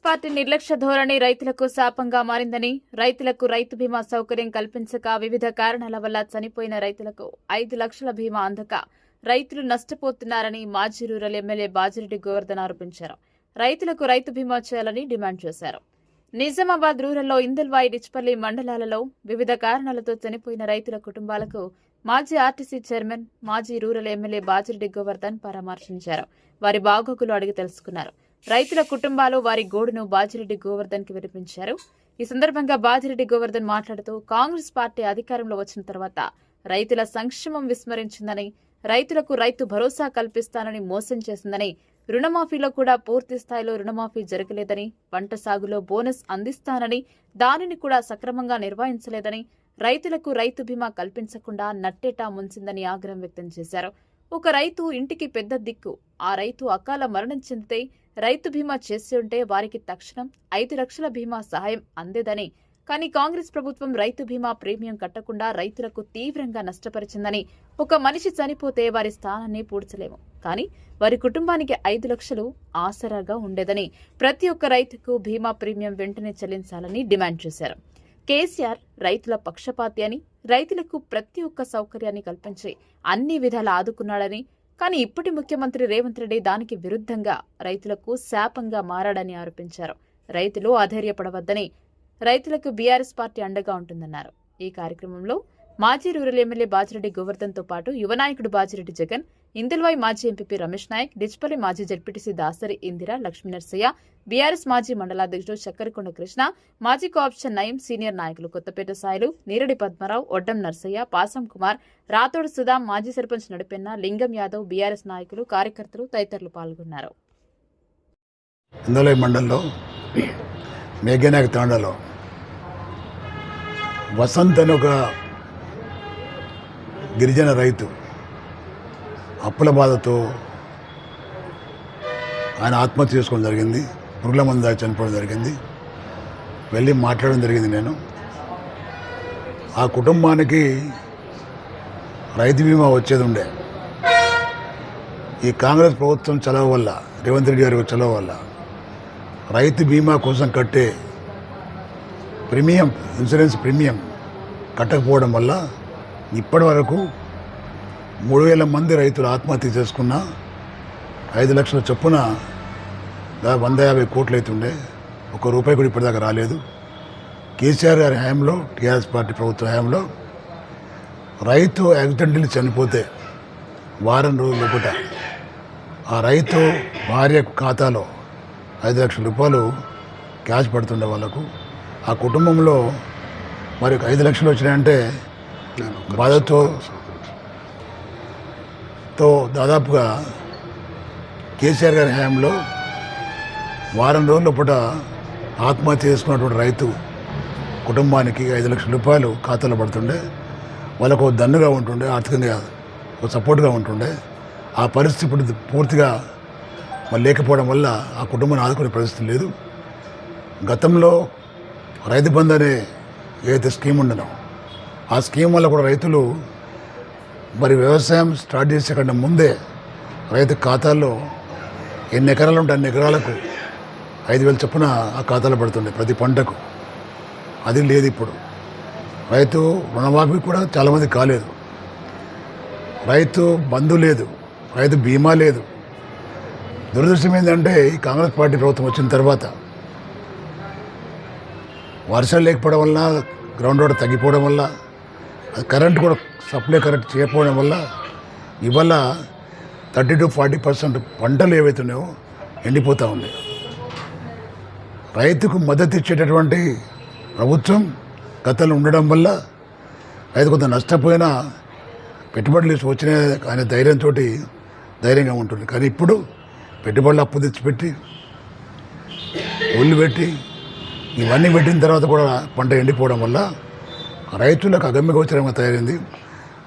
Party నిర్లక్ష్య ధోరణి రైతులకు శాపంగా మారిందని, రైతులకు రైతు బీమా సౌకర్యం కల్పించక వివిధ కారణాల వల్ల చనిపోయిన రైతులకు 5 లక్షల బీమా అందక రైతులు నష్టపోతున్నారని మాజీ రూరల్ ఎమ్మెల్యే బాజిరెడ్డి గోవర్ధన్ ఆరోపించారు. రైతులకు రైతు బీమా చేయాలని డిమాండ్ చేశారు. నిజామాబాద్ రూరల్లో ఇందల్వాయి డిచ్పల్లి మండలాలలో వివిధ కారణాలతో చనిపోయిన రైతుల కుటుంబాలకు మాజీ ఆర్టీసీ చైర్మన్, మాజీ రూరల్ ఎమ్మెల్యే బాజిరెడ్డి గోవర్ధన్ పరామర్శించారు. వారి బాగోగులు అడిగి తెలుసుకున్నారు. రైతుల కుటుంబాలు వారి గోడును బాజిరెడ్డి గోవర్ధన్ కి వినిపించారు. ఈ సందర్భంగా బాజిరెడ్డి గోవర్ధన్ మాట్లాడుతూ కాంగ్రెస్ పార్టీ అధికారంలో వచ్చిన తర్వాత రైతుల సంక్షేమం విస్మరించిందని, రైతులకు రైతు భరోసా కల్పిస్తానని మోసం చేసిందని, రుణమాఫీలో కూడా పూర్తి స్థాయిలో రుణమాఫీ జరగలేదని, పంట సాగులో బోనస్ అందిస్తానని దానిని కూడా సక్రమంగా నిర్వహించలేదని, రైతులకు రైతు బీమా కల్పించకుండా నట్టేటా ముంచిందని ఆగ్రహం వ్యక్తం చేశారు. ఒక రైతు ఇంటికి పెద్ద దిక్కు. ఆ రైతు అకాల మరణం చెందితే రైతు బీమా చేసి ఉంటే వారికి తక్షణం 5 లక్షల బీమా సహాయం అందేదని, కానీ కాంగ్రెస్ ప్రభుత్వం రైతు బీమా ప్రీమియం కట్టకుండా రైతులకు తీవ్రంగా నష్టపరిచిందని, ఒక మనిషి చనిపోతే వారి స్థానాన్ని పూడ్చలేము, కానీ వారి కుటుంబానికి 5 లక్షలు ఆసరాగా ఉండేదని, ప్రతి ఒక్క రైతుకు బీమా ప్రీమియం వెంటనే చెల్లించాలని డిమాండ్ చేశారు. కేసీఆర్ రైతుల పక్షపాతి అని, రైతులకు ప్రతి ఒక్క సౌకర్యాన్ని కల్పించి అన్ని విధాలా ఆదుకున్నాడని, కానీ ఇప్పటి ముఖ్యమంత్రి రేవంత్ రెడ్డి దానికి విరుద్ధంగా రైతులకు శాపంగా మారాడని ఆరోపించారు. రైతులు అధైర్యపడవద్దని, రైతులకు బీఆర్ఎస్ పార్టీ అండగా ఉంటుందన్నారు. ఈ కార్యక్రమంలో మాజీ రూరల్ ఎమ్మెల్యే బాజిరెడ్డి గోవర్ధన్ తో పాటు యువ నాయకుడు బాజిరెడ్డి జగన్, ఇందల్వాయి మాజీ ఎంపీపీ రమేష్ నాయక్, డిచ్పల్లి మాజీ జడ్పీటీసీ దాసరి ఇందిర, లక్ష్మీ నర్సయ్య, బీఆర్ఎస్ మాజీ మండలాధ్యక్షుడు చక్కరకొండ కృష్ణ, మాజీ కోఆప్షన్ నయం సీనియర్ నాయకులు కొత్తపేట సాయిలు, నీరడి పద్మరావు, ఒడ్డం నర్సయ్య, పాసం కుమార్, రాతోడు సుధాం, మాజీ సర్పంచ్ నడిపెన్న, లింగం యాదవ్, బీఆర్ఎస్ నాయకులు, కార్యకర్తలు తదితరులు పాల్గొన్నారు. ఇందల్వాయి మండలంలో మేఘనాయక తాండాలో వసంత్ అని ఒక గిరిజన రైతు అప్పుల బాధతో ఆయన ఆత్మహత్య చేసుకోవడం జరిగింది. పురుగుల మందు దాగి చనిపోవడం జరిగింది. వెళ్ళి మాట్లాడడం జరిగింది. నేను ఆ కుటుంబానికి రైతు బీమా వచ్చేది ఉండే. ఈ కాంగ్రెస్ ప్రభుత్వం చలవ వల్ల, రేవంత్ రెడ్డి గారి చలవ వల్ల రైతు బీమా కోసం కట్టే ఇన్సూరెన్స్ ప్రీమియం కట్టకపోవడం వల్ల ఇప్పటి వరకు 3,000 మంది రైతులు ఆత్మహత్య చేసుకున్న 5 లక్షల చొప్పున 150 కోట్లు అవుతుండే. ₹1 కూడా ఇప్పటిదాకా రాలేదు. కేసీఆర్ గారి హయాంలో, టీఆర్ఎస్ పార్టీ ప్రభుత్వ హయాంలో రైతు యాక్సిడెంటల్లీ చనిపోతే వారం రోజుల లోపల ఆ రైతు భార్య ఖాతాలో 5 లక్షల రూపాయలు క్యాష్ పడుతుండే వాళ్ళకు. ఆ కుటుంబంలో మరి 5 లక్షలు వచ్చినాయంటే బాధతో దాదాపుగా కేసీఆర్ గారి హయాంలో వారం రోజుల పూట ఆత్మహత్య చేసుకున్నటువంటి రైతు కుటుంబానికి 5 లక్షల రూపాయలు ఖాతాలో పడుతుండే. వాళ్ళకు దన్నుగా ఉంటుండే, ఆర్థికంగా ఒక సపోర్ట్గా ఉంటుండే. ఆ పరిస్థితి ఇప్పుడు పూర్తిగా మరి లేకపోవడం వల్ల ఆ కుటుంబాన్ని ఆదుకునే పరిస్థితి లేదు. గతంలో రైతు బంధు అనే ఏదైతే స్కీమ్ ఉండనో ఆ స్కీమ్ వల్ల కూడా రైతులు మరి వ్యవసాయం స్టార్ట్ చేసే కన్నా ముందే రైతు ఖాతాల్లో ఎన్ని ఎకరాలు ఉంటే అన్ని ఎకరాలకు 5,000 చొప్పున ఆ ఖాతాలో పడుతుండే ప్రతి పంటకు. అది లేదు ఇప్పుడు. రైతు రుణమాఫీ కూడా చాలామంది కాలేదు. రైతు బంధు లేదు, రైతు బీమా లేదు. దురదృష్టం ఏంటంటే ఈ కాంగ్రెస్ పార్టీ ప్రభుత్వం వచ్చిన తర్వాత వర్షాలు లేకపోవడం వల్ల, గ్రౌండ్ వాటర్ తగ్గిపోవడం వల్ల, కరెంట్ కూడా సప్లై కరెంట్ చేయకపోవడం వల్ల ఇవాళ 30-40% పంటలు ఏవైతున్నాయో ఎండిపోతూ ఉన్నాయి. రైతుకు మద్దతు ఇచ్చేటటువంటి ప్రభుత్వం గతంలో ఉండడం వల్ల రైతు కొంత నష్టపోయినా పెట్టుబడులు వచ్చిన అనే ధైర్యంగా ఉంటుంది. కానీ ఇప్పుడు పెట్టుబడులు అప్పు తెచ్చిపెట్టి, ఒళ్ళు పెట్టి, ఇవన్నీ పెట్టిన తర్వాత కూడా పంట ఎండిపోవడం వల్ల రైతులకు అగమ్యగోచరంగా తయారైంది.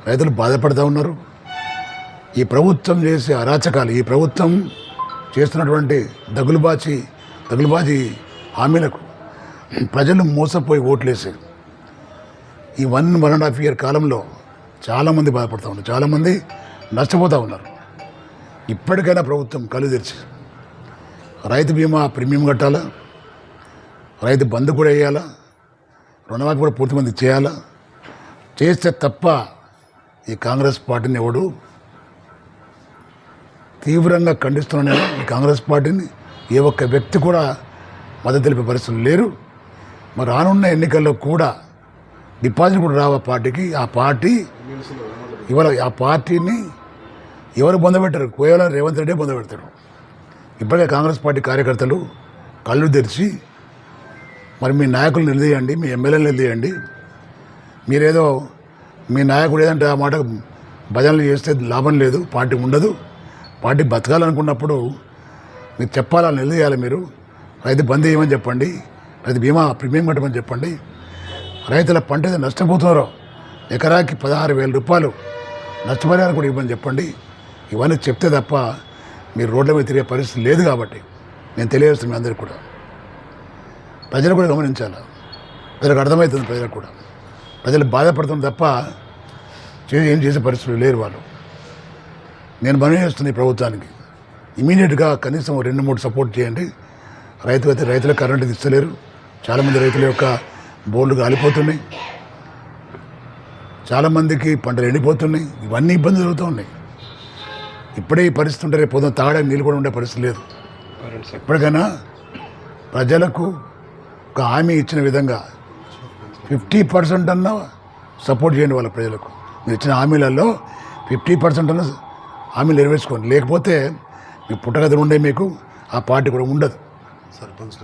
రైతులు బాధపడుతూ ఉన్నారు. ఈ ప్రభుత్వం చేసే అరాచకాలు, ఈ ప్రభుత్వం చేస్తున్నటువంటి దగులుబాజీ హామీలకు ప్రజలు మోసపోయి ఓట్లేసారు. ఈ 1.5 ఇయర్ కాలంలో చాలామంది బాధపడుతూ ఉన్నారు, చాలామంది నష్టపోతూ ఉన్నారు. ఇప్పటికైనా ప్రభుత్వం కళ్ళు తెరిచి రైతు బీమా ప్రీమియం కట్టాలా, రైతు బంధు కూడా వేయాలా, రుణమాఫీ కూడా పూర్తి మంది చేయాలా. చేస్తే తప్ప ఈ కాంగ్రెస్ పార్టీని ఎవడు తీవ్రంగా ఖండిస్తున్నాను. ఈ కాంగ్రెస్ పార్టీని ఏ ఒక్క వ్యక్తి కూడా మద్దతు తెలిపే పరిస్థితులు లేరు. మరి రానున్న ఎన్నికల్లో కూడా డిపాజిట్ కూడా రావు ఆ పార్టీకి. ఆ పార్టీ ఇవాళ ఆ పార్టీని ఎవరు పొందబెట్టారు? కేవలం రేవంత్ రెడ్డి పొందబెడతారు. ఇప్పటికే కాంగ్రెస్ పార్టీ కార్యకర్తలు కళ్ళు తెరిచి మరి మీ నాయకులు నిలదీయండి, మీ ఎమ్మెల్యేలు నిలదీయండి. మీరేదో మీ నాయకుడు ఏదంటే ఆ మాట భజనలు చేస్తే లాభం లేదు, పార్టీ ఉండదు. పార్టీ బతకాలనుకున్నప్పుడు మీరు చెప్పాలా, నిలదీయాలి. మీరు రైతు బంద్ చేయమని చెప్పండి, రైతు బీమా ప్రీమియం కట్టమని చెప్పండి. రైతుల పంట ఏదో నష్టపోతున్నారో ఎకరాకి 16,000 రూపాయలు నష్టపరిహారం కూడా ఇవ్వమని చెప్పండి. ఇవన్నీ చెప్తే తప్ప మీరు రోడ్ల మీద తిరిగే పరిస్థితి లేదు. కాబట్టి నేను తెలియజేస్తున్నాను మీ అందరికీ కూడా. ప్రజలు కూడా గమనించాలి. ప్రజలకు అర్థమవుతుంది. ప్రజలకు కూడా ప్రజలు బాధపడుతుంది తప్ప ఏం చేసే పరిస్థితులు లేరు వాళ్ళు. నేను మనవి చేస్తుంది ఈ ప్రభుత్వానికి, ఇమీడియట్గా కనీసం 2-3 సపోర్ట్ చేయండి. రైతులకు కరెంటు ఇస్తలేరు. చాలామంది రైతుల యొక్క బోర్డులు కాలిపోతున్నాయి, చాలామందికి పంటలు ఎండిపోతున్నాయి. ఇవన్నీ ఇబ్బందులు జరుగుతూ ఉన్నాయి. ఇప్పుడే ఈ పరిస్థితి ఉంటే రేపు పొద్దున తాగడానికి నీళ్ళు కూడా ఉండే పరిస్థితి లేదు. ఎప్పటికైనా ప్రజలకు ఒక హామీ ఇచ్చిన విధంగా 50% అన్నా సపోర్ట్ చేయండి వాళ్ళ ప్రజలకు. మీరు ఇచ్చిన హామీలలో 50% అన్నా హామీలు నెరవేర్చుకోండి. లేకపోతే మీ పుట్టగదులు ఉండే మీకు ఆ పార్టీ కూడా ఉండదు. సర్పంచ్